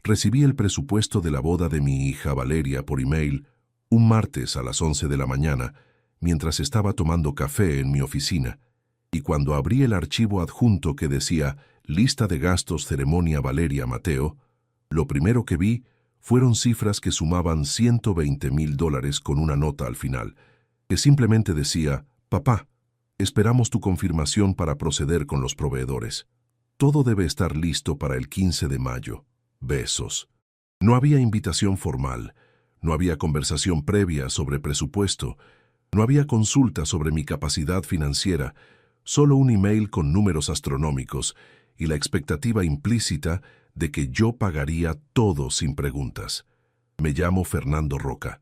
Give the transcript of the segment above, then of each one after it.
Recibí el presupuesto de la boda de mi hija Valeria por email un martes a las 11 de la mañana, mientras estaba tomando café en mi oficina, y cuando abrí el archivo adjunto que decía «Lista de gastos ceremonia Valeria Mateo», lo primero que vi fueron cifras que sumaban $120,000 con una nota al final, que simplemente decía «Papá, esperamos tu confirmación para proceder con los proveedores. Todo debe estar listo para el 15 de mayo. Besos». No había invitación formal, no había conversación previa sobre presupuesto, no había consulta sobre mi capacidad financiera, solo un email con números astronómicos y la expectativa implícita de que yo pagaría todo sin preguntas. Me llamo Fernando Roca,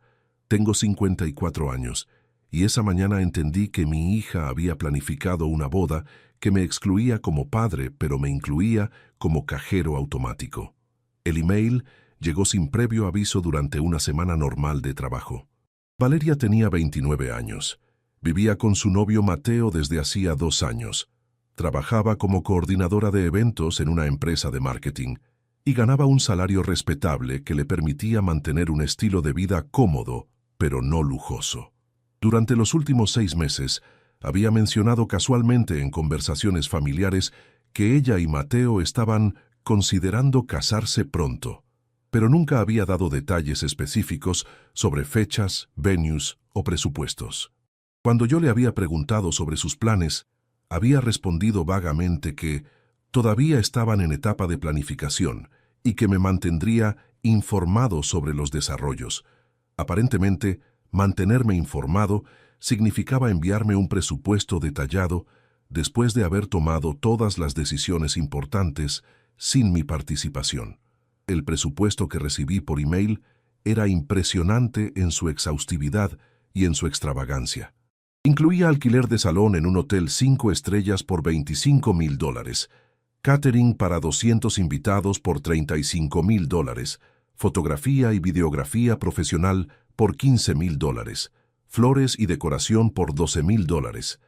tengo 54 años, y esa mañana entendí que mi hija había planificado una boda que me excluía como padre, pero me incluía como cajero automático. El email llegó sin previo aviso durante una semana normal de trabajo. Valeria tenía 29 años. Vivía con su novio Mateo desde hacía 2 años. Trabajaba como coordinadora de eventos en una empresa de marketing y ganaba un salario respetable que le permitía mantener un estilo de vida cómodo, pero no lujoso. Durante los últimos 6 meses, había mencionado casualmente en conversaciones familiares que ella y Mateo estaban considerando casarse pronto, pero nunca había dado detalles específicos sobre fechas, venues o presupuestos. Cuando yo le había preguntado sobre sus planes, había respondido vagamente que todavía estaban en etapa de planificación y que me mantendría informado sobre los desarrollos. Aparentemente, mantenerme informado significaba enviarme un presupuesto detallado después de haber tomado todas las decisiones importantes sin mi participación. El presupuesto que recibí por email era impresionante en su exhaustividad y en su extravagancia. Incluía alquiler de salón en un hotel 5 estrellas por $25,000, catering para 200 invitados por $35,000, fotografía y videografía profesional por $15,000, flores y decoración por $12,000,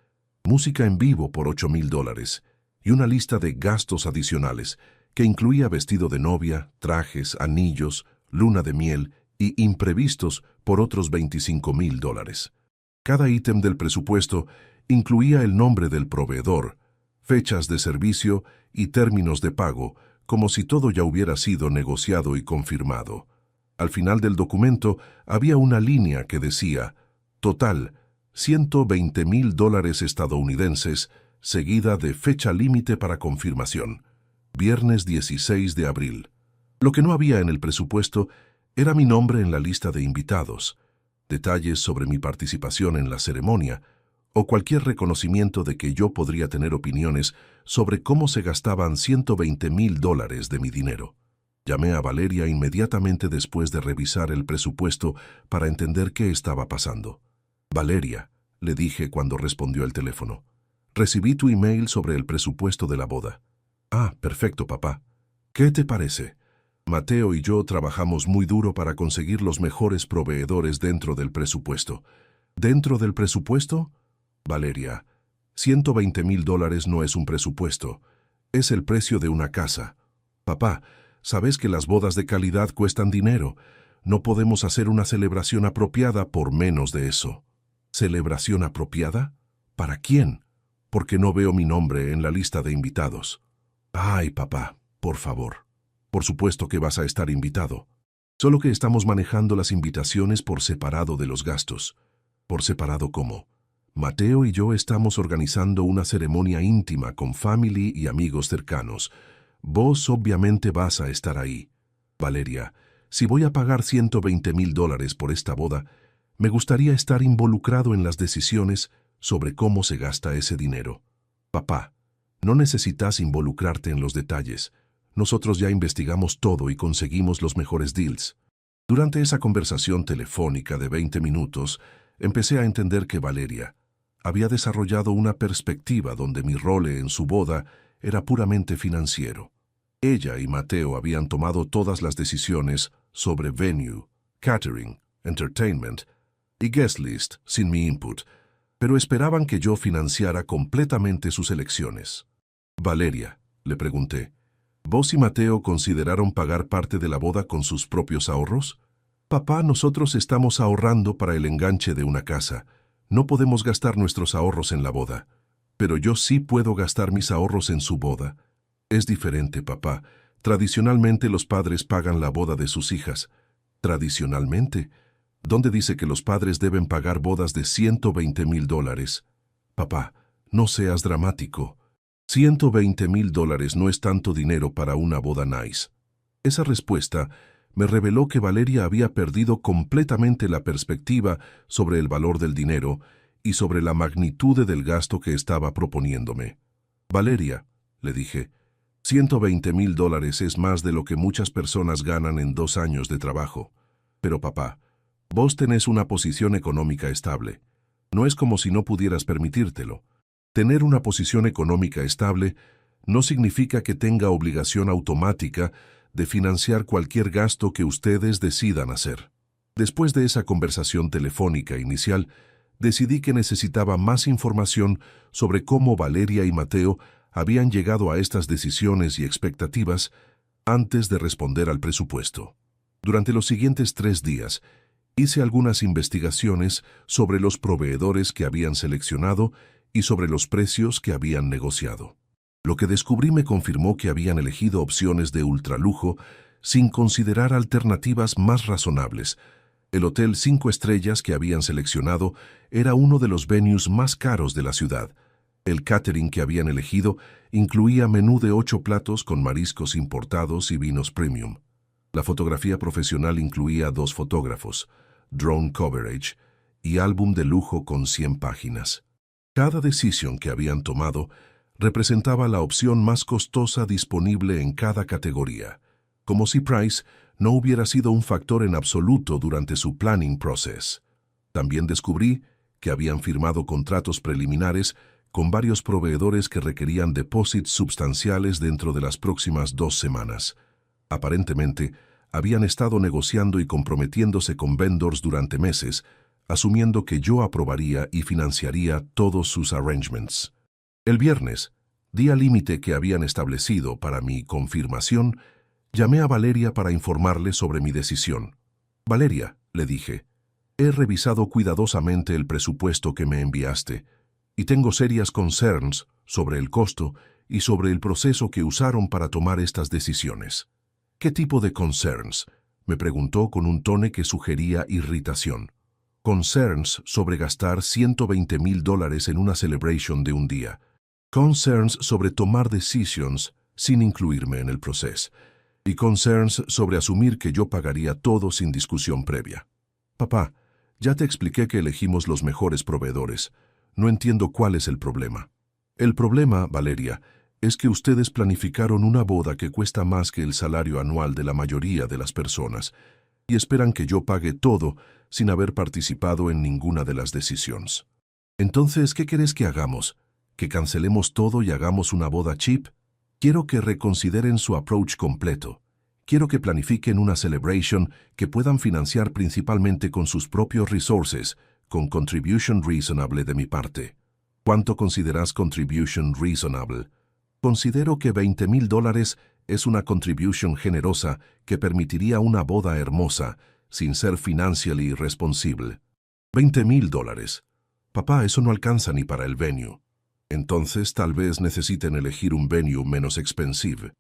música en vivo por $8,000 y una lista de gastos adicionales que incluía vestido de novia, trajes, anillos, luna de miel y imprevistos por otros $25,000. Cada ítem del presupuesto incluía el nombre del proveedor, fechas de servicio y términos de pago, como si todo ya hubiera sido negociado y confirmado. Al final del documento había una línea que decía «Total, $120,000 estadounidenses», seguida de fecha límite para confirmación, viernes 16 de abril. Lo que no había en el presupuesto era mi nombre en la lista de invitados, detalles sobre mi participación en la ceremonia o cualquier reconocimiento de que yo podría tener opiniones sobre cómo se gastaban $120,000 de mi dinero. Llamé a Valeria inmediatamente después de revisar el presupuesto para entender qué estaba pasando. «Valeria», le dije cuando respondió el teléfono, «recibí tu email sobre el presupuesto de la boda». «Ah, perfecto, papá. ¿Qué te parece? Mateo y yo trabajamos muy duro para conseguir los mejores proveedores dentro del presupuesto». «¿Dentro del presupuesto?» «Valeria, $120,000 no es un presupuesto. Es el precio de una casa. Papá, sabes que las bodas de calidad cuestan dinero. No podemos hacer una celebración apropiada por menos de eso». «¿Celebración apropiada? ¿Para quién? Porque no veo mi nombre en la lista de invitados». «Ay, papá, por favor. Por supuesto que vas a estar invitado. Solo que estamos manejando las invitaciones por separado de los gastos». «¿Por separado cómo?» «Mateo y yo estamos organizando una ceremonia íntima con family y amigos cercanos. Vos obviamente vas a estar ahí». «Valeria, si voy a pagar $120,000 por esta boda, me gustaría estar involucrado en las decisiones sobre cómo se gasta ese dinero». «Papá, no necesitas involucrarte en los detalles. Nosotros ya investigamos todo y conseguimos los mejores deals». Durante esa conversación telefónica de 20 minutos, empecé a entender que Valeria había desarrollado una perspectiva donde mi rol en su boda era puramente financiero. Ella y Mateo habían tomado todas las decisiones sobre venue, catering, entertainment y guest list sin mi input, pero esperaban que yo financiara completamente sus elecciones. «Valeria», le pregunté, ¿Vos y Mateo consideraron pagar parte de la boda con sus propios ahorros? Papá, nosotros estamos ahorrando para el enganche de una casa. No podemos gastar nuestros ahorros en la boda. Pero yo sí puedo gastar mis ahorros en su boda. Es diferente, papá. Tradicionalmente los padres pagan la boda de sus hijas. ¿Tradicionalmente? ¿Dónde dice que los padres deben pagar bodas de $120,000? Papá, no seas dramático. $120,000 no es tanto dinero para una boda nice. Esa respuesta me reveló que Valeria había perdido completamente la perspectiva sobre el valor del dinero y sobre la magnitud del gasto que estaba proponiéndome. Valeria, le dije, $120,000 es más de lo que muchas personas ganan en 2 años de trabajo. Pero papá, vos tenés una posición económica estable. No es como si no pudieras permitírtelo. Tener una posición económica estable no significa que tenga obligación automática de financiar cualquier gasto que ustedes decidan hacer. Después de esa conversación telefónica inicial, decidí que necesitaba más información sobre cómo Valeria y Mateo habían llegado a estas decisiones y expectativas antes de responder al presupuesto. Durante los siguientes 3 días, hice algunas investigaciones sobre los proveedores que habían seleccionado y sobre los precios que habían negociado. Lo que descubrí me confirmó que habían elegido opciones de ultralujo sin considerar alternativas más razonables. El hotel 5 estrellas que habían seleccionado era uno de los venues más caros de la ciudad. El catering que habían elegido incluía menú de 8 platos con mariscos importados y vinos premium. La fotografía profesional incluía 2 fotógrafos, drone coverage y álbum de lujo con 100 páginas. Cada decisión que habían tomado representaba la opción más costosa disponible en cada categoría, como si Price no hubiera sido un factor en absoluto durante su planning process. También descubrí que habían firmado contratos preliminares con varios proveedores que requerían depósitos substanciales dentro de las próximas 2 semanas. Aparentemente, habían estado negociando y comprometiéndose con vendors durante meses, asumiendo que yo aprobaría y financiaría todos sus arrangements. El viernes, día límite que habían establecido para mi confirmación, llamé a Valeria para informarle sobre mi decisión. Valeria, le dije, he revisado cuidadosamente el presupuesto que me enviaste y tengo serias concerns sobre el costo y sobre el proceso que usaron para tomar estas decisiones. ¿Qué tipo de concerns?, me preguntó con un tono que sugería irritación. Concerns sobre gastar $120,000 en una celebration de un día. Concerns sobre tomar decisions sin incluirme en el proceso. Y concerns sobre asumir que yo pagaría todo sin discusión previa. Papá, ya te expliqué que elegimos los mejores proveedores. No entiendo cuál es el problema. El problema, Valeria, es que ustedes planificaron una boda que cuesta más que el salario anual de la mayoría de las personas y esperan que yo pague todo sin haber participado en ninguna de las decisiones. Entonces, ¿qué querés que hagamos? ¿Que cancelemos todo y hagamos una boda cheap? Quiero que reconsideren su approach completo. Quiero que planifiquen una celebration que puedan financiar principalmente con sus propios resources, con contribution reasonable de mi parte. ¿Cuánto consideras contribution reasonable? Considero que $20,000 es una contribution generosa que permitiría una boda hermosa, sin ser financially irresponsible. $20,000. Papá, eso no alcanza ni para el venue. Entonces tal vez necesiten elegir un venue menos expensive.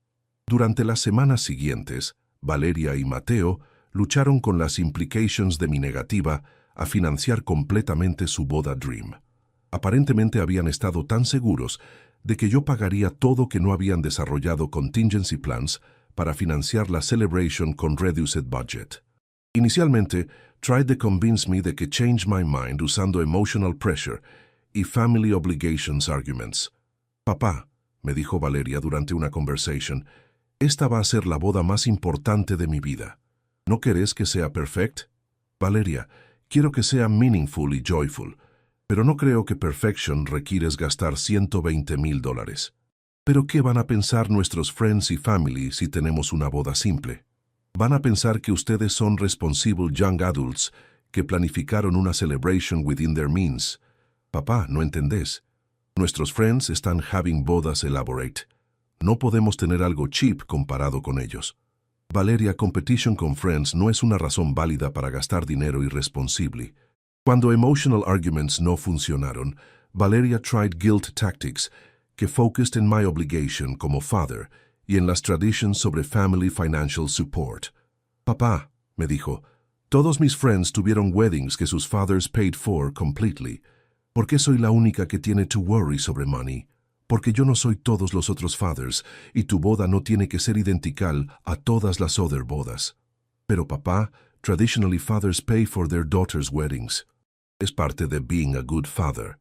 Durante las semanas siguientes, Valeria y Mateo lucharon con las implications de mi negativa a financiar completamente su boda dream. Aparentemente habían estado tan seguros de que yo pagaría todo que no habían desarrollado contingency plans para financiar la celebration con reduced budget. Inicialmente, tried to convince me de que change my mind usando emotional pressure y family obligations arguments. Papá, me dijo Valeria durante una conversation, esta va a ser la boda más importante de mi vida. ¿No querés que sea perfect? Valeria, quiero que sea meaningful y joyful, pero no creo que perfection requieres gastar $120,000. ¿Pero qué van a pensar nuestros friends y family si tenemos una boda simple? Van a pensar que ustedes son responsible young adults que planificaron una celebration within their means. Papá, ¿no entendés? Nuestros friends están having bodas elaborate. No podemos tener algo cheap comparado con ellos. Valeria, competition con friends no es una razón válida para gastar dinero irresponsable. Cuando emotional arguments no funcionaron, Valeria tried guilt tactics, que focused en my obligation como father y en las traditions sobre family financial support. Papá, me dijo, todos mis friends tuvieron weddings que sus fathers paid for completely. ¿Por qué soy la única que tiene to worry sobre money? Porque yo no soy todos los otros fathers y tu boda no tiene que ser identical a todas las other bodas. Pero papá, traditionally fathers pay for their daughters' weddings. Es parte de being a good father.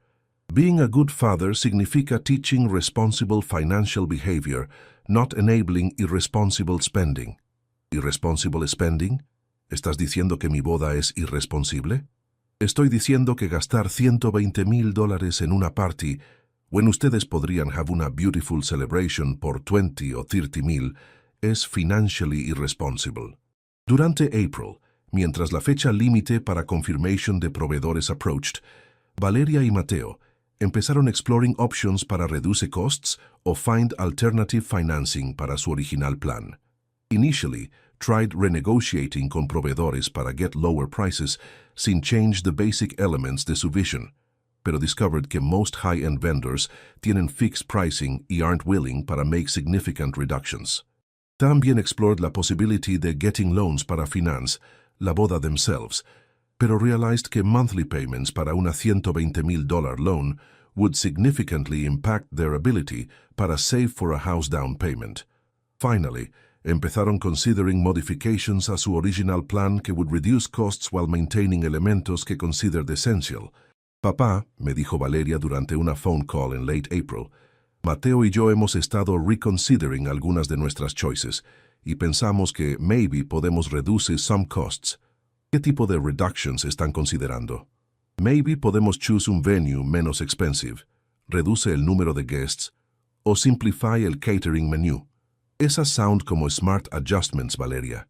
Being a good father significa teaching responsible financial behavior, not enabling irresponsible spending. ¿Irresponsible spending? ¿Estás diciendo que mi boda es irresponsible? Estoy diciendo que gastar $120,000 en una party, when ustedes podrían have una beautiful celebration por 20 o 30,000, es financially irresponsible. Durante April, mientras la fecha límite para confirmation de proveedores approached, Valeria y Mateo empezaron exploring options para reduce costs o find alternative financing para su original plan. Initially, tried renegotiating con proveedores para get lower prices sin change the basic elements de su vision, pero discovered que most high-end vendors tienen fixed pricing y aren't willing para make significant reductions. También explored la possibility de getting loans para finance la boda themselves, pero realized que monthly payments para una $120,000 loan would significantly impact their ability para save for a house down payment. Finally, empezaron considering modifications a su original plan que would reduce costs while maintaining elementos que considered essential. Papá, me dijo Valeria durante una phone call en late April, Mateo y yo hemos estado reconsidering algunas de nuestras choices y pensamos que maybe podemos reduce some costs. ¿Qué tipo de reductions están considerando? Maybe podemos choose un venue menos expensive, reduce el número de guests, o simplify el catering menu. Esas sound como smart adjustments, Valeria.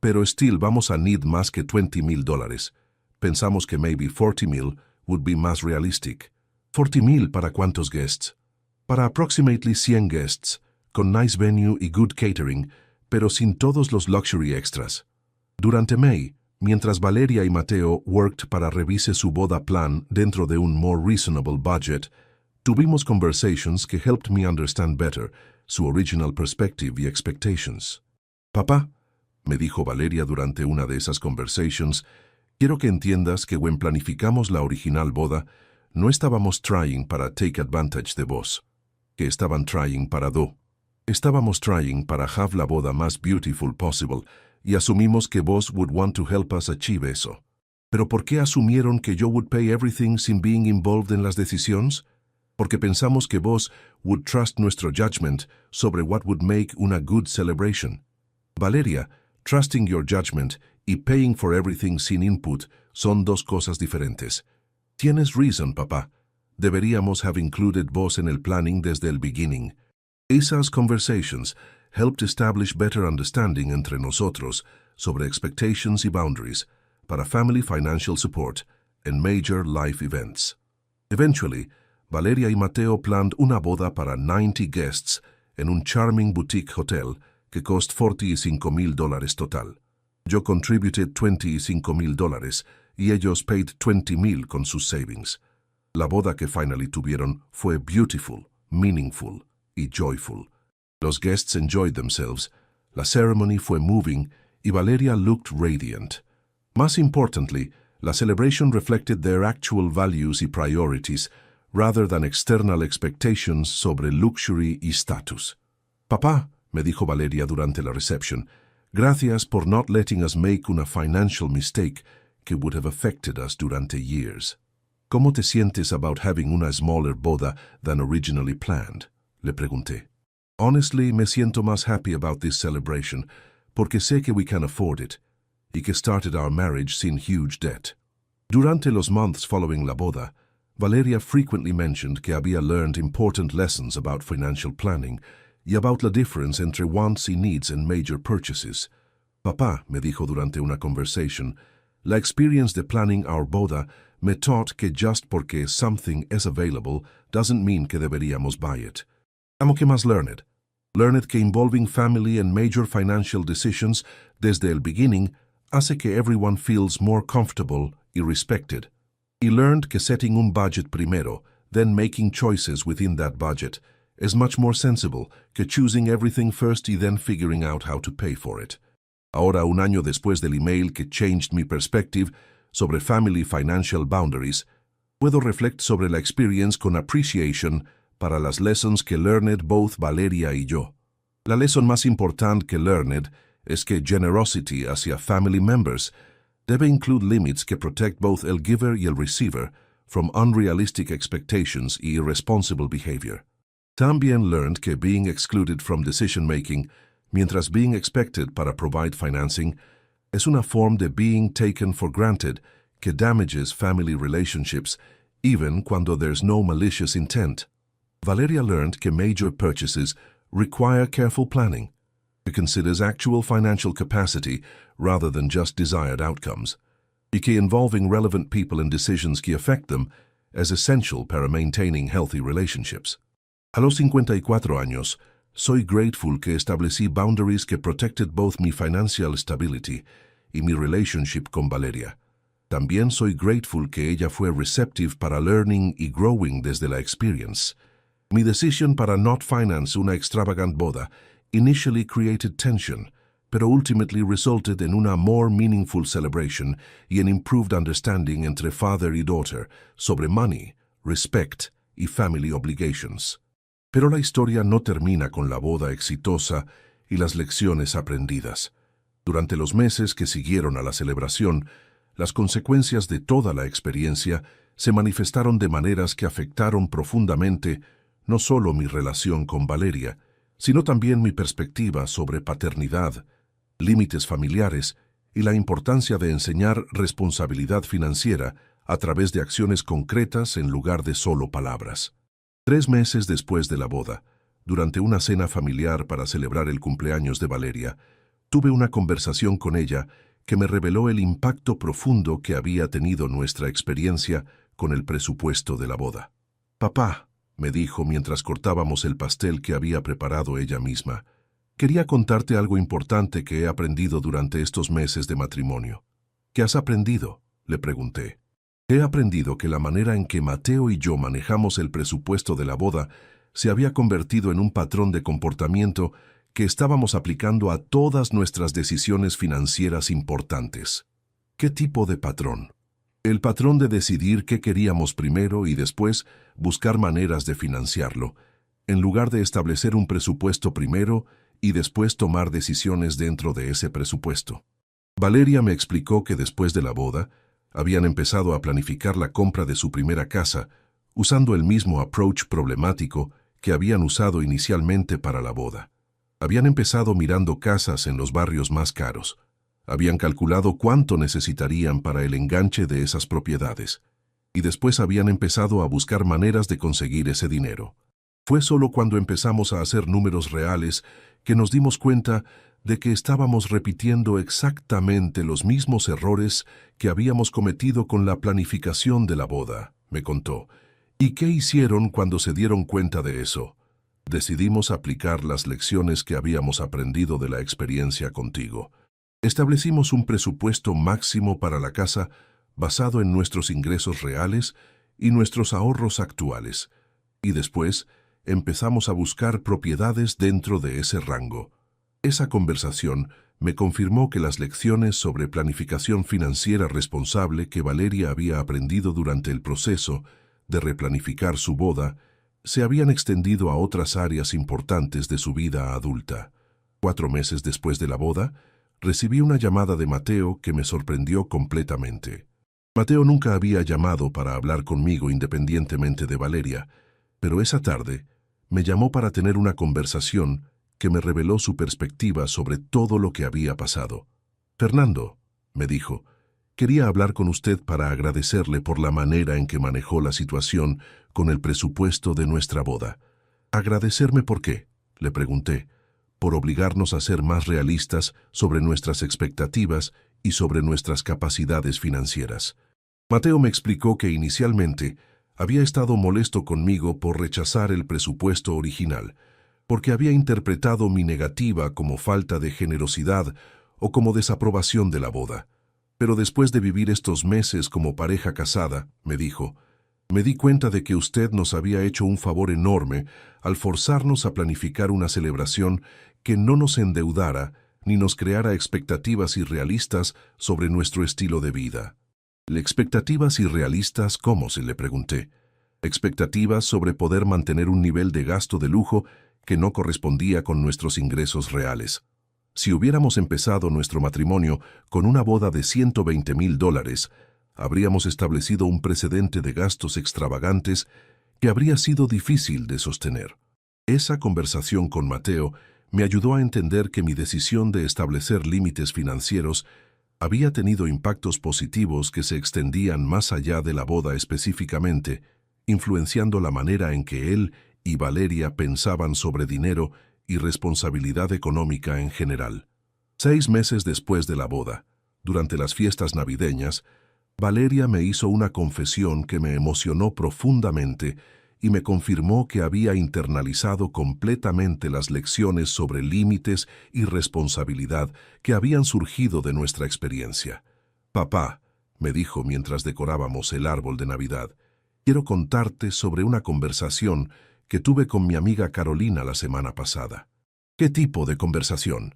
Pero still vamos a need más que $20,000. Pensamos que maybe 40,000 would be más realistic. 40,000 para cuántos guests? Para approximately 100 guests, con nice venue y good catering, pero sin todos los luxury extras. Durante May, mientras Valeria y Mateo worked para revise su boda plan dentro de un more reasonable budget, tuvimos conversations que helped me understand better su original perspective y expectations. Papá, me dijo Valeria durante una de esas conversations, quiero que entiendas que when planificamos la original boda, no estábamos trying para take advantage de vos, que estaban trying para Estábamos trying para have la boda más beautiful possible y asumimos que vos would want to help us achieve eso. ¿Pero por qué asumieron que yo would pay everything sin being involved en las decisiones? Porque pensamos que vos would trust nuestro judgment sobre what would make una good celebration. Valeria, trusting your judgment y paying for everything sin input son dos cosas diferentes. Tienes reason, papá. Deberíamos have included vos en el planning desde el beginning. Esas conversations helped establish better understanding entre nosotros sobre expectations y boundaries para family financial support and major life events. Eventually, Valeria y Mateo planned una boda para 90 guests en un charming boutique hotel que cost $45,000 total. Yo contributed $25,000 y ellos paid $20,000 con sus savings. La boda que finally tuvieron fue beautiful, meaningful y joyful. Los guests enjoyed themselves, la ceremony fue moving y Valeria looked radiant. Más importantly, la celebration reflected their actual values y priorities rather than external expectations sobre luxury y status. Papá, me dijo Valeria durante la reception, gracias por not letting us make una financial mistake que would have affected us durante years. ¿Cómo te sientes about having una smaller boda than originally planned? Le pregunté. Honestly, me siento más happy about this celebration porque sé que we can afford it y que started our marriage sin huge debt. Durante los months following la boda, Valeria frequently mentioned que había learned important lessons about financial planning y about la difference entre wants y needs en major purchases. Papá, me dijo durante una conversation, la experience de planning our boda me taught que just porque something is available doesn't mean que deberíamos buy it. Amo que más learned. Learned que involving family and major financial decisions desde el beginning hace que everyone feels more comfortable y respected. Y learned que setting un budget primero, then making choices within that budget, is much more sensible que choosing everything first y then figuring out how to pay for it. Ahora, un año después del email que changed mi perspective sobre family financial boundaries, puedo reflect sobre la experience con appreciation para las lessons que learned both Valeria y yo. La lesson más importante que learned es que generosity hacia family members debe include limits que protect both el giver y el receiver from unrealistic expectations y irresponsible behavior. También learned que being excluded from decision-making, mientras being expected para provide financing, es una forma de being taken for granted que damages family relationships even cuando there's no malicious intent. Valeria learned que major purchases require careful planning. It considers actual financial capacity rather than just desired outcomes, y que involving relevant people in decisions que affect them is essential para maintaining healthy relationships. A los 54 años, soy grateful que establecí boundaries que protected both mi financial stability y mi relationship con Valeria. También soy grateful que ella fue receptive para learning y growing desde la experience. Mi decision para not finance una extravagant boda initially created tension, pero ultimately resulted en una more meaningful celebration y an improved understanding entre father y daughter sobre money, respect y family obligations. Pero la historia no termina con la boda exitosa y las lecciones aprendidas. Durante los meses que siguieron a la celebración, las consecuencias de toda la experiencia se manifestaron de maneras que afectaron profundamente no solo mi relación con Valeria, sino también mi perspectiva sobre paternidad, límites familiares y la importancia de enseñar responsabilidad financiera a través de acciones concretas en lugar de solo palabras. 3 meses después de la boda, durante una cena familiar para celebrar el cumpleaños de Valeria, tuve una conversación con ella que me reveló el impacto profundo que había tenido nuestra experiencia con el presupuesto de la boda. «Papá», me dijo mientras cortábamos el pastel que había preparado ella misma, «quería contarte algo importante que he aprendido durante estos meses de matrimonio». «¿Qué has aprendido?», le pregunté. «He aprendido que la manera en que Mateo y yo manejamos el presupuesto de la boda se había convertido en un patrón de comportamiento que estábamos aplicando a todas nuestras decisiones financieras importantes». «¿Qué tipo de patrón?». «El patrón de decidir qué queríamos primero y después buscar maneras de financiarlo, en lugar de establecer un presupuesto primero y después tomar decisiones dentro de ese presupuesto». Valeria me explicó que después de la boda, habían empezado a planificar la compra de su primera casa, usando el mismo approach problemático que habían usado inicialmente para la boda. Habían empezado mirando casas en los barrios más caros. Habían calculado cuánto necesitarían para el enganche de esas propiedades, y después habían empezado a buscar maneras de conseguir ese dinero. Fue solo cuando empezamos a hacer números reales que nos dimos cuenta de que estábamos repitiendo exactamente los mismos errores que habíamos cometido con la planificación de la boda, me contó. ¿Y qué hicieron cuando se dieron cuenta de eso? Decidimos aplicar las lecciones que habíamos aprendido de la experiencia contigo. Establecimos un presupuesto máximo para la casa basado en nuestros ingresos reales y nuestros ahorros actuales, y después empezamos a buscar propiedades dentro de ese rango. Esa conversación me confirmó que las lecciones sobre planificación financiera responsable que Valeria había aprendido durante el proceso de replanificar su boda se habían extendido a otras áreas importantes de su vida adulta. 4 meses después de la boda, recibí una llamada de Mateo que me sorprendió completamente. Mateo nunca había llamado para hablar conmigo independientemente de Valeria, pero esa tarde me llamó para tener una conversación que me reveló su perspectiva sobre todo lo que había pasado. «Fernando», me dijo, «quería hablar con usted para agradecerle por la manera en que manejó la situación con el presupuesto de nuestra boda». «¿Agradecerme por qué?», le pregunté. «Por obligarnos a ser más realistas sobre nuestras expectativas y sobre nuestras capacidades financieras». Mateo me explicó que inicialmente había estado molesto conmigo por rechazar el presupuesto original, porque había interpretado mi negativa como falta de generosidad o como desaprobación de la boda. Pero después de vivir estos meses como pareja casada, me dijo, me di cuenta de que usted nos había hecho un favor enorme al forzarnos a planificar una celebración que no nos endeudara ni nos creara expectativas irrealistas sobre nuestro estilo de vida. ¿Expectativas irrealistas cómo? Se le pregunté. Expectativas sobre poder mantener un nivel de gasto de lujo que no correspondía con nuestros ingresos reales. Si hubiéramos empezado nuestro matrimonio con una boda de $120,000, habríamos establecido un precedente de gastos extravagantes que habría sido difícil de sostener. Esa conversación con Mateo me ayudó a entender que mi decisión de establecer límites financieros había tenido impactos positivos que se extendían más allá de la boda específicamente, influenciando la manera en que él y Valeria pensaban sobre dinero y responsabilidad económica en general. 6 meses después de la boda, durante las fiestas navideñas, Valeria me hizo una confesión que me emocionó profundamente y me confirmó que había internalizado completamente las lecciones sobre límites y responsabilidad que habían surgido de nuestra experiencia. «Papá», me dijo mientras decorábamos el árbol de Navidad, «quiero contarte sobre una conversación que tuve con mi amiga Carolina la semana pasada». «¿Qué tipo de conversación?»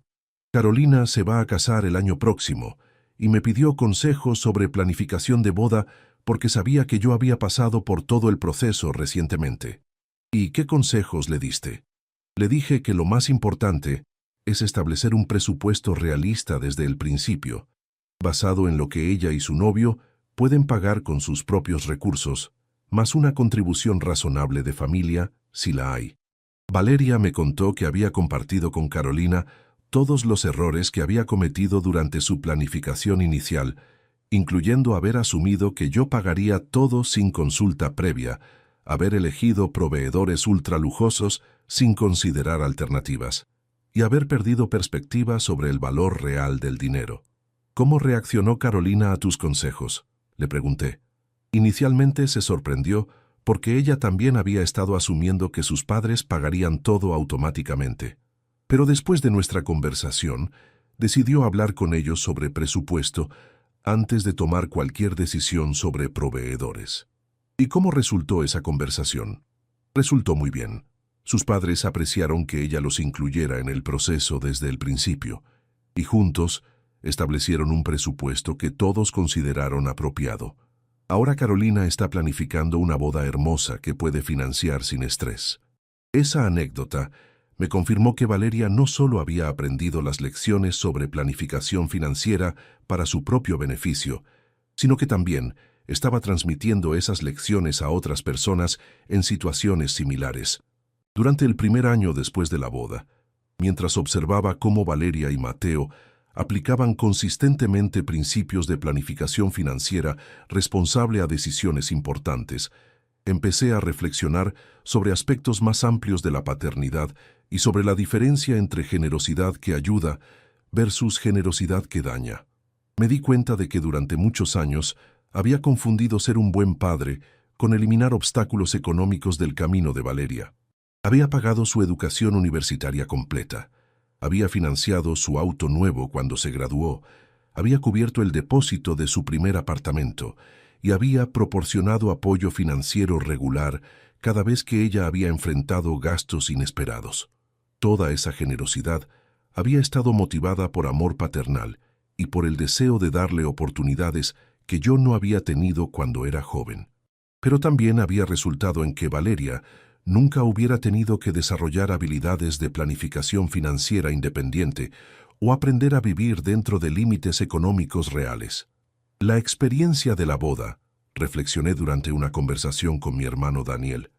«Carolina se va a casar el año próximo y me pidió consejos sobre planificación de boda porque sabía que yo había pasado por todo el proceso recientemente». «¿Y qué consejos le diste?» «Le dije que lo más importante es establecer un presupuesto realista desde el principio, basado en lo que ella y su novio pueden pagar con sus propios recursos, más una contribución razonable de familia, si la hay». Valeria me contó que había compartido con Carolina todos los errores que había cometido durante su planificación inicial, incluyendo haber asumido que yo pagaría todo sin consulta previa, haber elegido proveedores ultralujosos sin considerar alternativas, y haber perdido perspectiva sobre el valor real del dinero. «¿Cómo reaccionó Carolina a tus consejos?», le pregunté. Inicialmente se sorprendió porque ella también había estado asumiendo que sus padres pagarían todo automáticamente. Pero después de nuestra conversación, decidió hablar con ellos sobre presupuesto antes de tomar cualquier decisión sobre proveedores. ¿Y cómo resultó esa conversación? Resultó muy bien. Sus padres apreciaron que ella los incluyera en el proceso desde el principio, y juntos establecieron un presupuesto que todos consideraron apropiado. Ahora Carolina está planificando una boda hermosa que puede financiar sin estrés. Esa anécdota me confirmó que Valeria no solo había aprendido las lecciones sobre planificación financiera para su propio beneficio, sino que también estaba transmitiendo esas lecciones a otras personas en situaciones similares. Durante el primer año después de la boda, mientras observaba cómo Valeria y Mateo aplicaban consistentemente principios de planificación financiera responsable a decisiones importantes, empecé a reflexionar sobre aspectos más amplios de la paternidad y sobre la diferencia entre generosidad que ayuda versus generosidad que daña. Me di cuenta de que durante muchos años había confundido ser un buen padre con eliminar obstáculos económicos del camino de Valeria. Había pagado su educación universitaria completa, había financiado su auto nuevo cuando se graduó, había cubierto el depósito de su primer apartamento y había proporcionado apoyo financiero regular cada vez que ella había enfrentado gastos inesperados. Toda esa generosidad había estado motivada por amor paternal y por el deseo de darle oportunidades que yo no había tenido cuando era joven. Pero también había resultado en que Valeria nunca hubiera tenido que desarrollar habilidades de planificación financiera independiente o aprender a vivir dentro de límites económicos reales. La experiencia de la boda, reflexioné durante una conversación con mi hermano Daniel,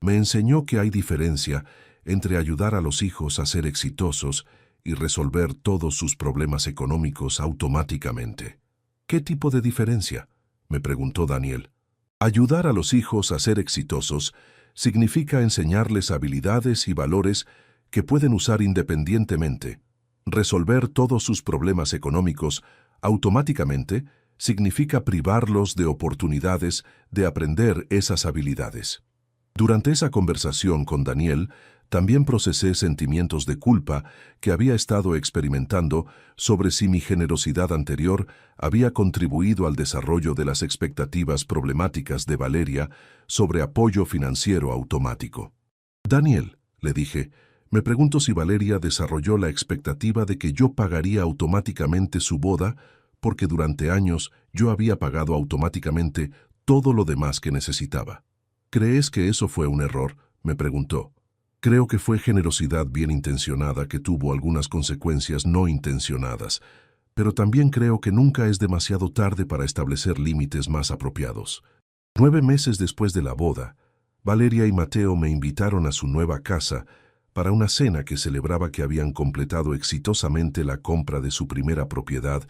me enseñó que hay diferencia entre ayudar a los hijos a ser exitosos y resolver todos sus problemas económicos automáticamente. ¿Qué tipo de diferencia?, me preguntó Daniel. Ayudar a los hijos a ser exitosos significa enseñarles habilidades y valores que pueden usar independientemente. Resolver todos sus problemas económicos automáticamente significa privarlos de oportunidades de aprender esas habilidades. Durante esa conversación con Daniel, También procesé sentimientos de culpa que había estado experimentando sobre si mi generosidad anterior había contribuido al desarrollo de las expectativas problemáticas de Valeria sobre apoyo financiero automático. Daniel, le dije, me pregunto si Valeria desarrolló la expectativa de que yo pagaría automáticamente su boda porque durante años yo había pagado automáticamente todo lo demás que necesitaba. ¿Crees que eso fue un error?, me preguntó. Creo que fue generosidad bien intencionada que tuvo algunas consecuencias no intencionadas, pero también creo que nunca es demasiado tarde para establecer límites más apropiados. 9 meses después de la boda, Valeria y Mateo me invitaron a su nueva casa para una cena que celebraba que habían completado exitosamente la compra de su primera propiedad,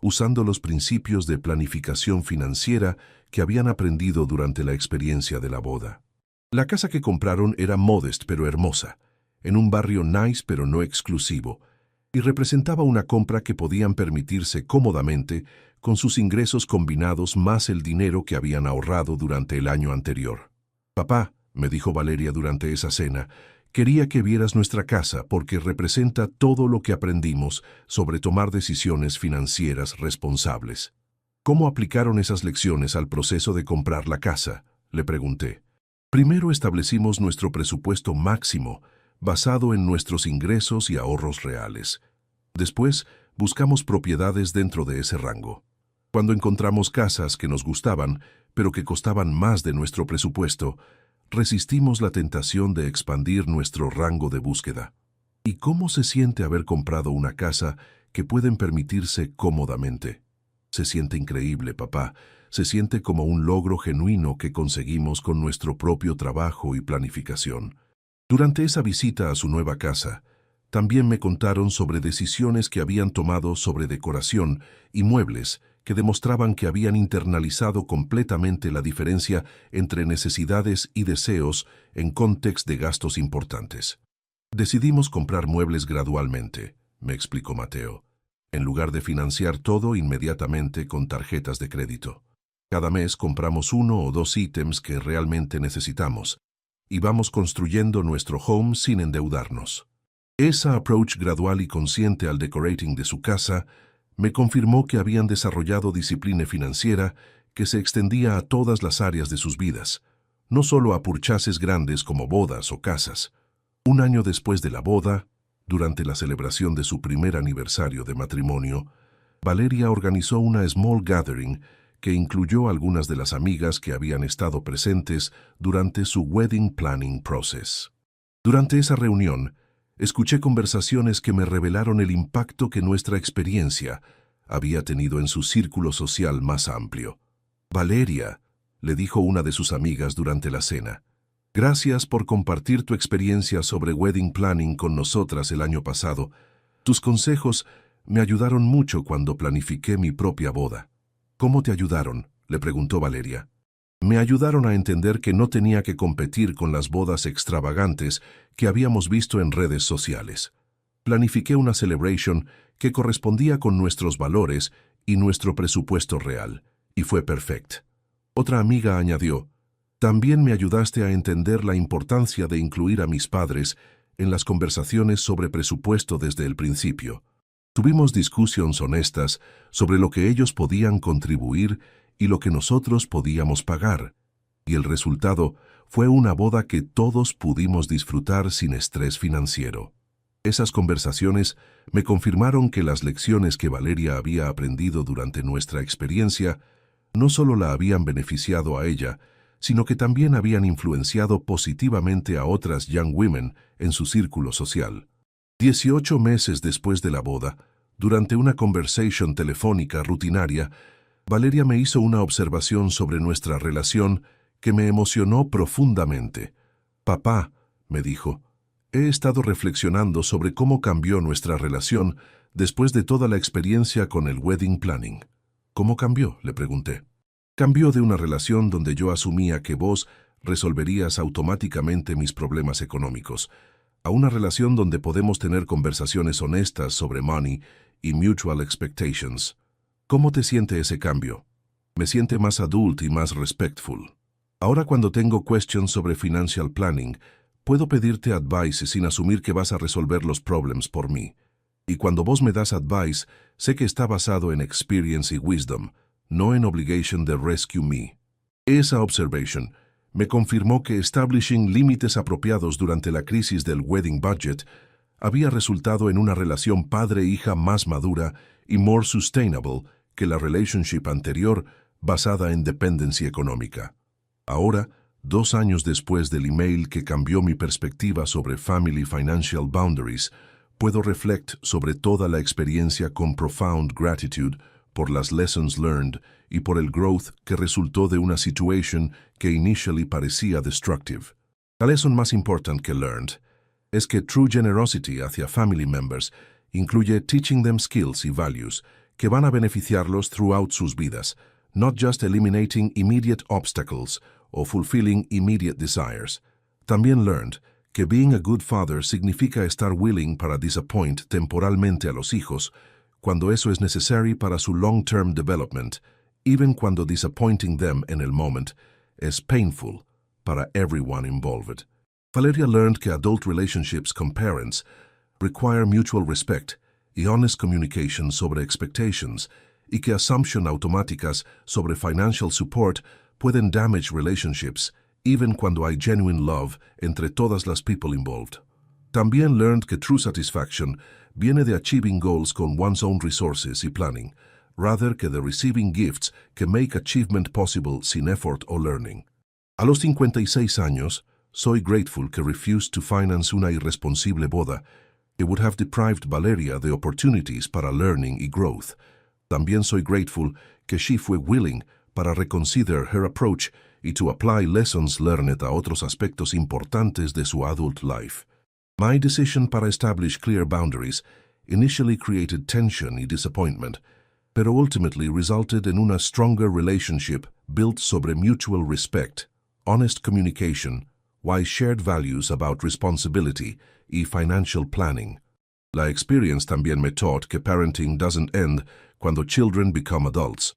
usando los principios de planificación financiera que habían aprendido durante la experiencia de la boda. La casa que compraron era modest pero hermosa, en un barrio nice pero no exclusivo, y representaba una compra que podían permitirse cómodamente con sus ingresos combinados más el dinero que habían ahorrado durante el año anterior. «Papá», me dijo Valeria durante esa cena, «quería que vieras nuestra casa porque representa todo lo que aprendimos sobre tomar decisiones financieras responsables». «¿Cómo aplicaron esas lecciones al proceso de comprar la casa?», le pregunté. «Primero establecimos nuestro presupuesto máximo, basado en nuestros ingresos y ahorros reales. Después, buscamos propiedades dentro de ese rango. Cuando encontramos casas que nos gustaban, pero que costaban más de nuestro presupuesto, resistimos la tentación de expandir nuestro rango de búsqueda». «¿Y cómo se siente haber comprado una casa que pueden permitirse cómodamente?» «Se siente increíble, papá. Se siente como un logro genuino que conseguimos con nuestro propio trabajo y planificación». Durante esa visita a su nueva casa, también me contaron sobre decisiones que habían tomado sobre decoración y muebles que demostraban que habían internalizado completamente la diferencia entre necesidades y deseos en contexto de gastos importantes. «Decidimos comprar muebles gradualmente», me explicó Mateo, «en lugar de financiar todo inmediatamente con tarjetas de crédito. Cada mes compramos 1 o 2 ítems que realmente necesitamos y vamos construyendo nuestro home sin endeudarnos». Esa approach gradual y consciente al decorating de su casa me confirmó que habían desarrollado disciplina financiera que se extendía a todas las áreas de sus vidas, no solo a purchases grandes como bodas o casas. 1 año después de la boda, durante la celebración de su primer aniversario de matrimonio, Valeria organizó una small gathering que incluyó algunas de las amigas que habían estado presentes durante su wedding planning process. Durante esa reunión, escuché conversaciones que me revelaron el impacto que nuestra experiencia había tenido en su círculo social más amplio. «Valeria», le dijo una de sus amigas durante la cena, «gracias por compartir tu experiencia sobre wedding planning con nosotras el año pasado. Tus consejos me ayudaron mucho cuando planifiqué mi propia boda». «¿Cómo te ayudaron?», le preguntó Valeria. «Me ayudaron a entender que no tenía que competir con las bodas extravagantes que habíamos visto en redes sociales. Planifiqué una celebration que correspondía con nuestros valores y nuestro presupuesto real, y fue perfecto». Otra amiga añadió, «También me ayudaste a entender la importancia de incluir a mis padres en las conversaciones sobre presupuesto desde el principio. Tuvimos discusiones honestas sobre lo que ellos podían contribuir y lo que nosotros podíamos pagar, y el resultado fue una boda que todos pudimos disfrutar sin estrés financiero». Esas conversaciones me confirmaron que las lecciones que Valeria había aprendido durante nuestra experiencia no solo la habían beneficiado a ella, sino que también habían influenciado positivamente a otras young women en su círculo social. 18 meses después de la boda, durante una conversation telefónica rutinaria, Valeria me hizo una observación sobre nuestra relación que me emocionó profundamente. «Papá», me dijo, «he estado reflexionando sobre cómo cambió nuestra relación después de toda la experiencia con el wedding planning». «¿Cómo cambió?», le pregunté. «Cambió de una relación donde yo asumía que vos resolverías automáticamente mis problemas económicos, a una relación donde podemos tener conversaciones honestas sobre money y mutual expectations». «¿Cómo te siente ese cambio?». «Me siente más adult y más respectful. Ahora cuando tengo questions sobre financial planning, Puedo pedirte advice sin asumir que vas a resolver los problemas por mí. Y cuando vos me das advice, sé que está basado en experience y wisdom, no en obligation de rescue me. Esa observation me confirmó que establishing límites apropiados durante la crisis del wedding budget había resultado en una relación padre-hija más madura y more sustainable que la relationship anterior basada en dependencia económica. Ahora, 2 años después del email que cambió mi perspectiva sobre family financial boundaries, puedo reflect sobre toda la experiencia con profound gratitude por las lessons learned y por el growth que resultó de una situation que initially parecía destructive. La lesson más importante que learned es que true generosity hacia family members incluye teaching them skills y values que van a beneficiarlos throughout sus vidas, not just eliminating immediate obstacles o fulfilling immediate desires. También learned que being a good father significa estar willing para disappoint temporalmente a los hijos cuando eso es necessary para su long-term development, even cuando disappointing them en el moment es painful para everyone involved. Valeria learned que adult relationships con parents require mutual respect y honest communication sobre expectations y que assumption automáticas sobre financial support pueden damage relationships, even cuando hay genuine love entre todas las people involved. También learned que true satisfaction viene de achieving goals con one's own resources y planning, rather que de receiving gifts que make achievement possible sin effort o learning. A los 56 años, soy grateful que refused to finance una irresponsible boda que would have deprived Valeria de opportunities para learning y growth. También soy grateful que she fue willing para reconsider her approach y to apply lessons learned a otros aspectos importantes de su adult life. My decision para establish clear boundaries initially created tension y disappointment, pero ultimately resulted in una stronger relationship built sobre mutual respect, honest communication, wise shared values about responsibility y financial planning. La experience también me taught que parenting doesn't end cuando children become adults.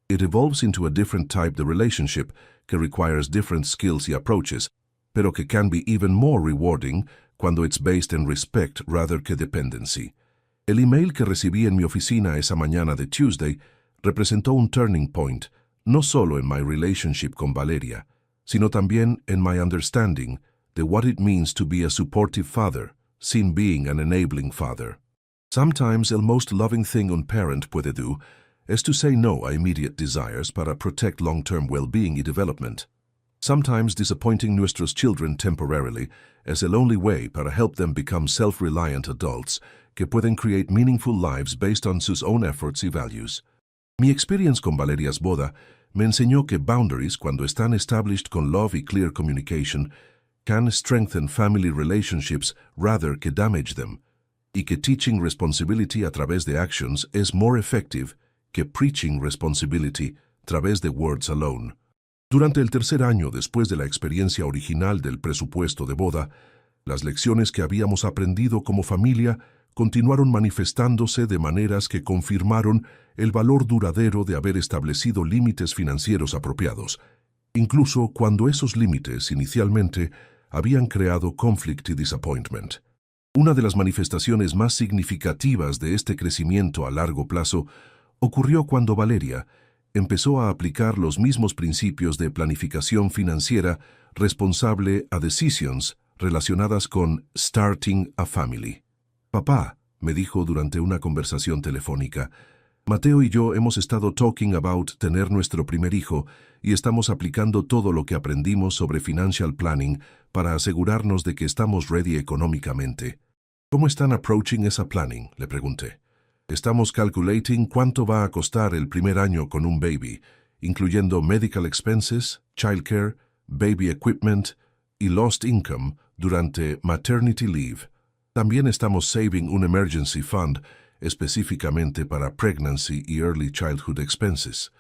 It evolves into a different type de relationship que requires different skills y approaches, pero que can be even more rewarding cuando it's based in respect rather que dependency. El email que recibí en mi oficina esa mañana de Tuesday representó un turning point, no solo en my relationship con Valeria, sino también en my understanding de what it means to be a supportive father, sin being an enabling father. Sometimes el most loving thing un parent puede do es to say no a immediate desires para protect long-term well-being y development. Sometimes disappointing nuestros children temporarily is el only way para help them become self-reliant adults que pueden create meaningful lives based on sus own efforts y values. Mi experience con Valeria's boda me enseñó que boundaries, cuando están established con love y clear communication, can strengthen family relationships rather que damage them, y que teaching responsibility a través de actions es more effective que preaching responsibility a través de words alone. Durante el tercer año después de la experiencia original del presupuesto de boda, las lecciones que habíamos aprendido como familia continuaron manifestándose de maneras que confirmaron el valor duradero de haber establecido límites financieros apropiados, incluso cuando esos límites inicialmente habían creado conflict y disappointment. Una de las manifestaciones más significativas de este crecimiento a largo plazo ocurrió cuando Valeria empezó a aplicar los mismos principios de planificación financiera responsable a decisions relacionadas con starting a family. Papá, me dijo durante una conversación telefónica, Mateo y yo hemos estado talking about tener nuestro primer hijo y estamos aplicando todo lo que aprendimos sobre financial planning para asegurarnos de que estamos ready económicamente. ¿Cómo están approaching esa planning?, le pregunté. Estamos calculating cuánto va a costar el primer año con un baby, incluyendo medical expenses, childcare, baby equipment y lost income durante maternity leave. También estamos saving un emergency fund específicamente para pregnancy y early childhood expenses.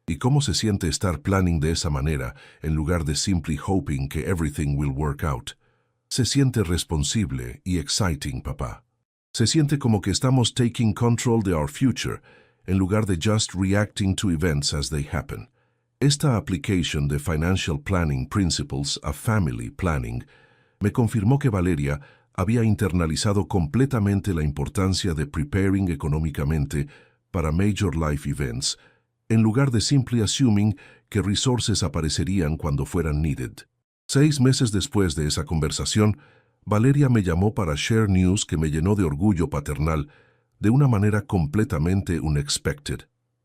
¿Y cómo se siente estar planning de esa manera en lugar de simply hoping que everything will work out? Se siente responsable y exciting, papá. Se siente como que estamos taking control de our future en lugar de just reacting to events as they happen. Esta application de financial planning principles a family planning Me confirmó que Valeria había internalizado completamente la importancia de preparing económicamente para major life events, en lugar de simply assuming que resources aparecerían cuando fueran needed. 6 meses después de esa conversación, Valeria me llamó para share news que me llenó de orgullo paternal, de una manera completamente unexpected.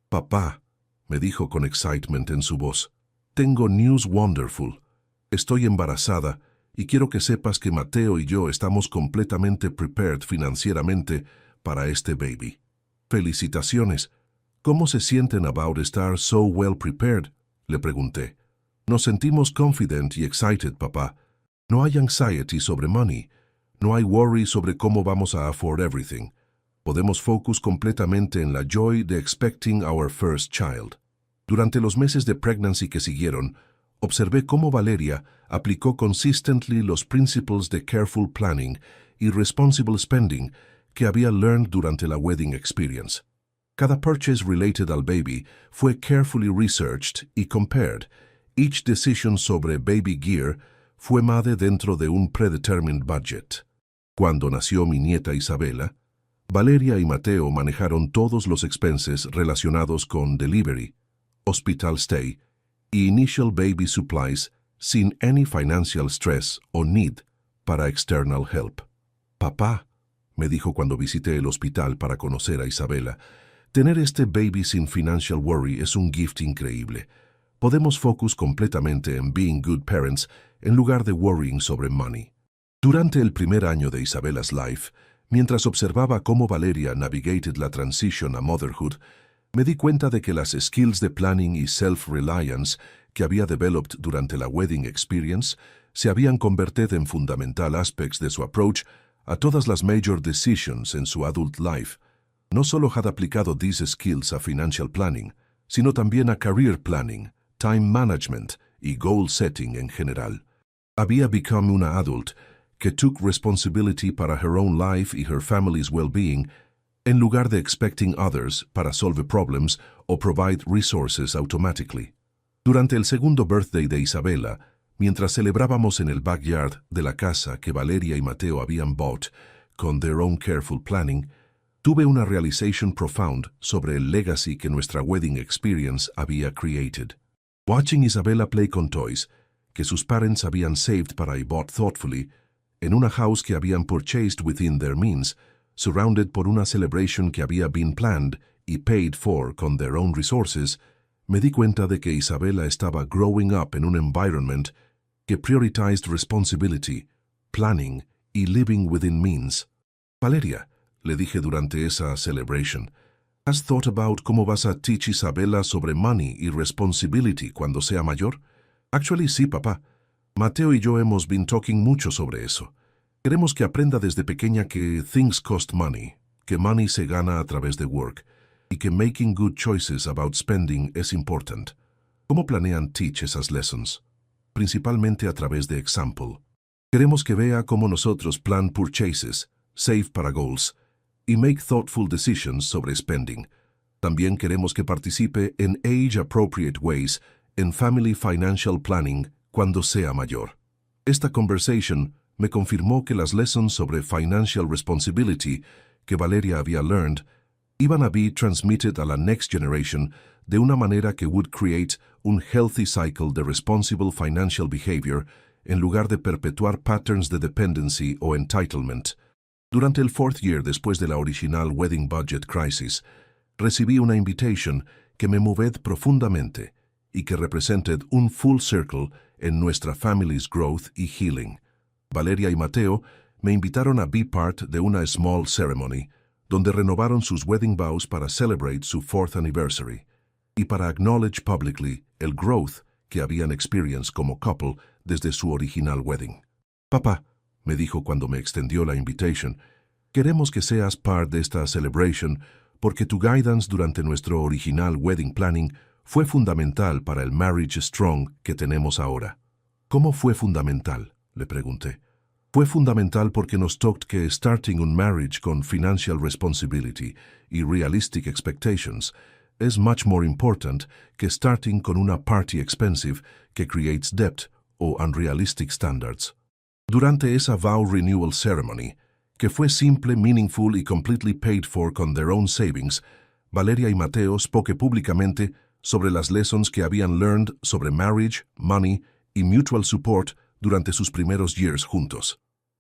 Papá, me dijo con excitement en su voz, tengo news wonderful. Estoy embarazada y quiero que sepas que Mateo y yo estamos completamente prepared financieramente para este baby. Felicitaciones. ¿Cómo se sienten about estar so well prepared? Le pregunté. Nos sentimos confident y excited, papá. No hay anxiety sobre money. No hay worry sobre cómo vamos a afford everything. Podemos focus completamente en la joy de expecting our first child. Durante los meses de pregnancy que siguieron, observé cómo Valeria aplicó consistently los principles de careful planning y responsible spending que había learned durante la wedding experience. Cada purchase related al baby fue carefully researched y compared. Each decision sobre baby gear fue made dentro de un predetermined budget. Cuando nació mi nieta Isabela, Valeria y Mateo manejaron todos los expenses relacionados con delivery, hospital stay y initial baby supplies sin any financial stress o need para external help. Papá, me dijo cuando visité el hospital para conocer a Isabela, tener este baby sin financial worry es un gift increíble. Podemos focus completamente en being good parents en lugar de worrying sobre money. Durante el primer año de Isabela's life, mientras observaba cómo Valeria navigated la transition a motherhood, me di cuenta de que las skills de planning y self-reliance que había developed durante la wedding experience se habían convertido en fundamental aspects de su approach a todas las major decisions en su adult life. No solo had aplicado these skills a financial planning, sino también a career planning, time management y goal setting en general. Había become una adult que took responsibility para her own life y her family's well-being en lugar de expecting others para solve problems o provide resources automatically. Durante el segundo birthday de Isabela, mientras celebrábamos en el backyard de la casa que Valeria y Mateo habían bought con their own careful planning, tuve una realization profound sobre el legacy que nuestra wedding experience había created. Watching Isabela play con toys que sus parents habían saved para y bought thoughtfully, en una house que habían purchased within their means, surrounded por una celebration que había been planned y paid for con their own resources, me di cuenta de que Isabela estaba growing up en un environment que prioritized responsibility, planning y living within means. Valeria, le dije durante esa celebration, ¿has thought about cómo vas a teach Isabela sobre money y responsibility cuando sea mayor? Actually, sí, papá. Mateo y yo hemos been talking mucho sobre eso. Queremos que aprenda desde pequeña que things cost money, que money se gana a través de work, y que making good choices about spending es important. ¿Cómo planean teach esas lessons? Principalmente a través de example. Queremos que vea cómo nosotros plan purchases, save para goals, y make thoughtful decisions sobre spending. También queremos que participe en age-appropriate ways en family financial planning cuando sea mayor. Esta conversation me confirmó que las lessons sobre financial responsibility que Valeria había learned iban a be transmitted a la next generation de una manera que would create un healthy cycle de responsible financial behavior en lugar de perpetuar patterns de dependency o entitlement. Durante el 4th year después de la original wedding budget crisis, recibí una invitation que me moved profundamente y que represented un full circle en nuestra family's growth y healing. Valeria y Mateo me invitaron a be part de una small ceremony donde renovaron sus wedding vows para celebrate su 4th anniversary y para acknowledge publicly el growth que habían experienced como couple desde su original wedding. Papá, me dijo cuando me extendió la invitation, queremos que seas part de esta celebration porque tu guidance durante nuestro original wedding planning fue fundamental para el marriage strong que tenemos ahora. ¿Cómo fue fundamental?, le pregunté. Fue fundamental porque nos tocó que starting un marriage con financial responsibility y realistic expectations es much more important que starting con una party expensive que creates debt o unrealistic standards. Durante esa vow renewal ceremony, que fue simple, meaningful y completely paid for con their own savings, Valeria y Mateo spoke públicamente sobre las lessons que habían learned sobre marriage, money y mutual support durante sus primeros years juntos.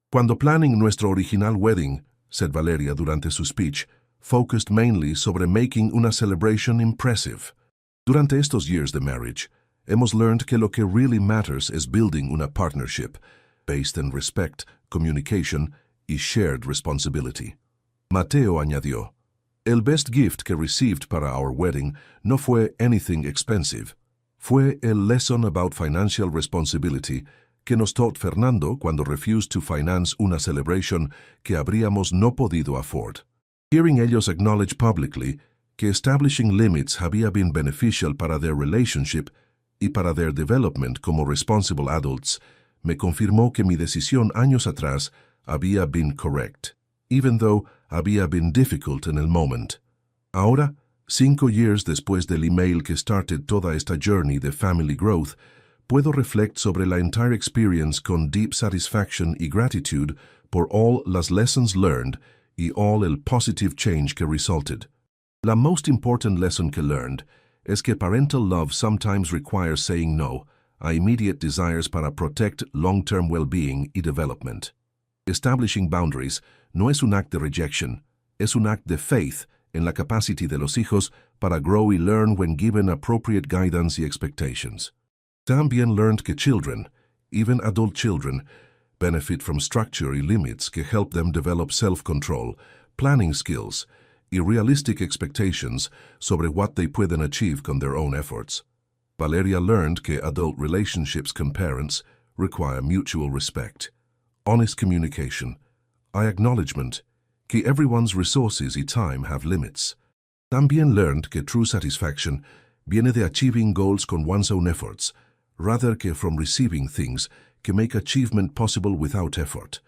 Cuando planning nuestro original wedding, said Valeria durante su speech, focused mainly sobre making una celebration impressive. Durante estos years de marriage, hemos learned que lo que really matters is building una partnership based in respect, communication y shared responsibility. Mateo añadió, el best gift que received para our wedding no fue anything expensive. Fue el lesson about financial responsibility que nos taught Fernando cuando refused to finance una celebration que habríamos no podido afford. Hearing ellos acknowledge publicly que establishing limits había been beneficial para their relationship y para their development como responsible adults, me confirmó que mi decisión años atrás había been correct, even though había been difficult en el moment. Ahora, 5 years después del email que started toda esta journey de family growth, puedo reflect sobre la entire experience con deep satisfaction y gratitude por all las lessons learned y all el positive change que resulted. La most important lesson que learned es que parental love sometimes requires saying no a immediate desires para protect long-term well-being y development. Establishing boundaries no es un act de rejection, es un act de faith en la capacity de los hijos para grow y learn when given appropriate guidance y expectations. También learned que children, even adult children, benefit from structure y limits que help them develop self-control, planning skills, y realistic expectations sobre what they pueden achieve con their own efforts. Valeria learned que adult relationships con parents require mutual respect, honest communication, acknowledgement, que everyone's resources y time have limits. También learned que true satisfaction viene de achieving goals con one's own efforts, rather que from receiving things que make achievement possible without effort.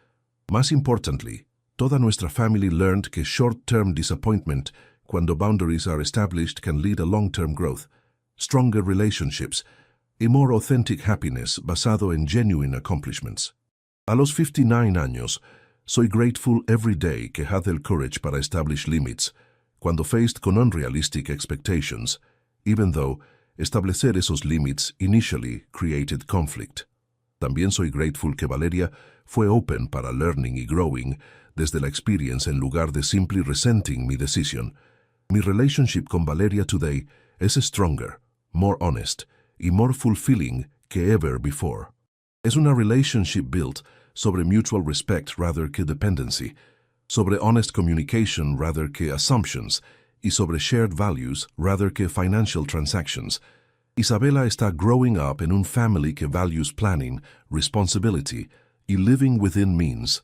Más importantly, toda nuestra family learned que short-term disappointment cuando boundaries are established can lead a long-term growth, stronger relationships, y more authentic happiness basado en genuine accomplishments. A los 59 años, soy grateful every day que had el courage para establish limits, cuando faced con unrealistic expectations, even though establecer esos limits initially created conflict. También soy grateful que Valeria fue open para learning y growing desde la experience en lugar de simply resenting mi decision. Mi relationship con Valeria today es stronger, more honest y more fulfilling que ever before. Es una relationship built sobre mutual respect rather que dependency, sobre honest communication rather que assumptions y sobre shared values rather que financial transactions. Isabela está growing up en un family que values planning, responsibility y living within means.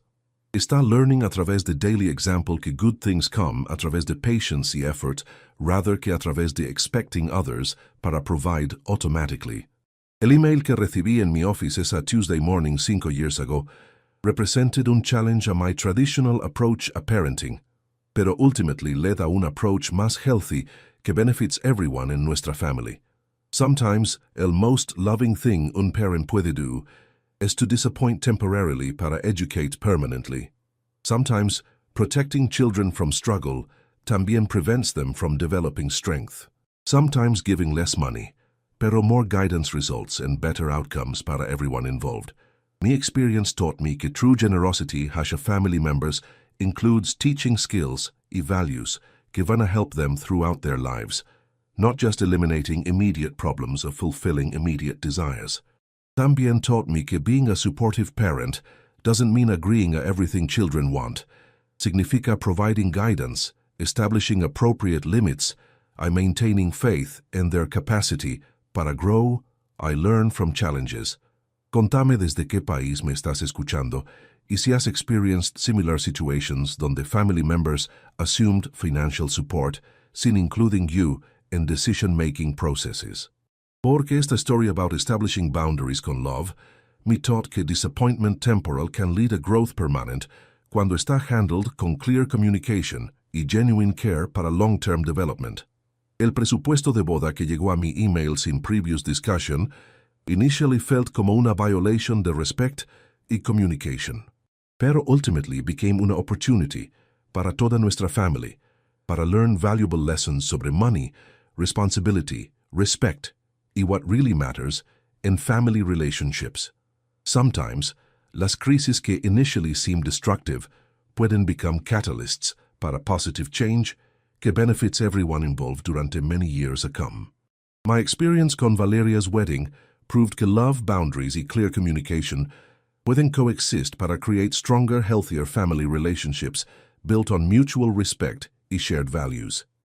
Está learning a través de daily example que good things come a través de patience y effort rather que a través de expecting others para provide automatically. El email que recibí en mi office esa Tuesday morning 5 years ago represented un challenge a my traditional approach a parenting, pero ultimately led a un approach más healthy que benefits everyone in nuestra family. Sometimes, el most loving thing un parent puede do is to disappoint temporarily para educate permanently. Sometimes, protecting children from struggle también prevents them from developing strength. Sometimes giving less money, pero more guidance results and better outcomes para everyone involved. My experience taught me que true generosity hacia family members includes teaching skills y values que van a help them throughout their lives, not just eliminating immediate problems of fulfilling immediate desires. También taught me que being a supportive parent doesn't mean agreeing a everything children want. Significa providing guidance, establishing appropriate limits, y maintaining faith in their capacity para grow, y learn from challenges. Contame desde qué país me estás escuchando y si has experienced similar situations donde family members assumed financial support, sin including you in decision-making processes. Porque esta story about establishing boundaries con love me taught que disappointment temporal can lead a growth permanent cuando está handled con clear communication y genuine care para long-term development. El presupuesto de boda que llegó a mi email sin previous discussion initially felt como una violation de respect y communication. Pero ultimately became una opportunity para toda nuestra family, para learn valuable lessons sobre money, responsibility, respect, y what really matters in family relationships. Sometimes, las crisis que initially seem destructive pueden become catalysts para positive change que benefits everyone involved durante many years to come. My experience con Valeria's wedding proved que love, boundaries y clear communication pueden coexist para create stronger, healthier family relationships built on mutual respect y shared values.